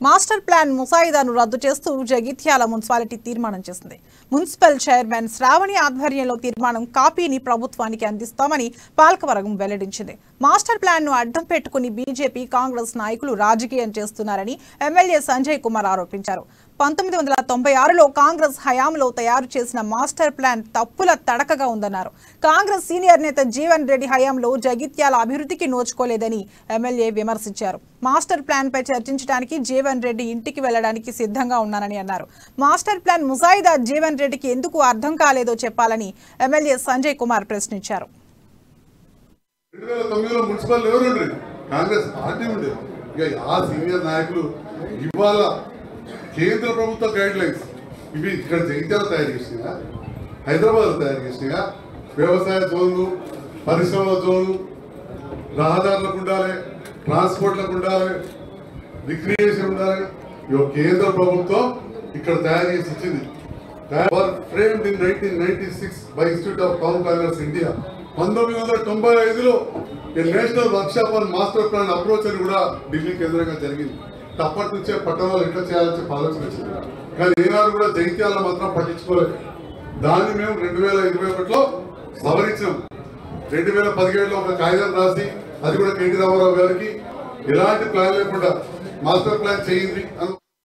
Master plan ముసాయిదాను రద్దు చేస్తూ Jagtial municipality తీర్మానం చేసింది. మున్సిపల్ చైర్మన్ శ్రావణి ఆధ్వర్యంలో తీర్మానం కాపీని ప్రభుత్వానికి అందిస్తామని పాలకవర్గం వెల్లడించింది. మాస్టర్ ప్లాన్ ను అడ్డం పెట్టుకుని బీజేపీ, కాంగ్రెస్ నాయకులు రాజకీయం చేస్తున్నారని ఎమ్మెల్యే సంజయ్ కుమార్ ఆరోపించారు. 1996లో కాంగ్రెస్ హయాంలో తయారు చేసిన మాస్టర్ ప్లాన్ తప్పుల తడకగా ఉందన్నారు. కాంగ్రెస్ సీనియర్ నేత జీవన్ రెడ్డి హయాంలో జగిత్యాల అభివృద్ధికి నోచుకోలేదని ఎమ్మెల్యే విమర్శించారు. మాస్టర్ ప్లాన్ పై చర్చించడానికి జీవన్ రెడ్డి ఇంటికి వెళ్లడానికి సిద్ధంగా ఉన్నానని అన్నారు. మాస్టర్ ప్లాన్ ముసాయిదా జీవన్ రెడ్డికి ఎందుకు అర్థం కాలేదో చెప్పాలని ఎమ్మెల్యే సంజయ్ కుమార్ ప్రశ్నించారు. 2009లో మున్సిపల్ ఎవరు కాంగ్రెస్ పార్టీ ఉండేది. ఇక ఆ సీనియర్ నాయకులు ఇవాళ కేంద్ర ప్రభుత్వ గైడ్ లైన్స్ ఇవి ఇక్కడ జగిత్యాల తయారు చేసినా, హైదరాబాద్ తయారు చేసినా, వ్యవసాయ జోన్లు, పరిశ్రమల జోన్లు, రహదారులకు ఉండాలి, ట్రాన్స్పోర్ట్లకు ఉండాలి, రిక్రియేషన్ ఉండాలి. ఇవి కేంద్ర ప్రభుత్వం ఇక్కడ తయారు చేసి ఇచ్చింది. Framed in 1996 by institute of town planners India. 1995లో national workshop on master plan approach అని కూడా ఢిల్లీ కేంద్రంగా జరిగింది. అప్పటి నుంచే పట్టణాలు ఎట్లా చేయాలని చెప్పి ఆలోచన వచ్చింది. కానీ ఏనాడు కూడా జగిత్యాల మాత్రం పట్టించుకోలేదు. దాన్ని మేము 2021లో సవరించాం. 2017లో ఒక కాగితం రాసి అది కూడా కేటీ రామారావు గారికి ఎలాంటి ప్లాన్ లేకుండా మాస్టర్ ప్లాన్ చేయింది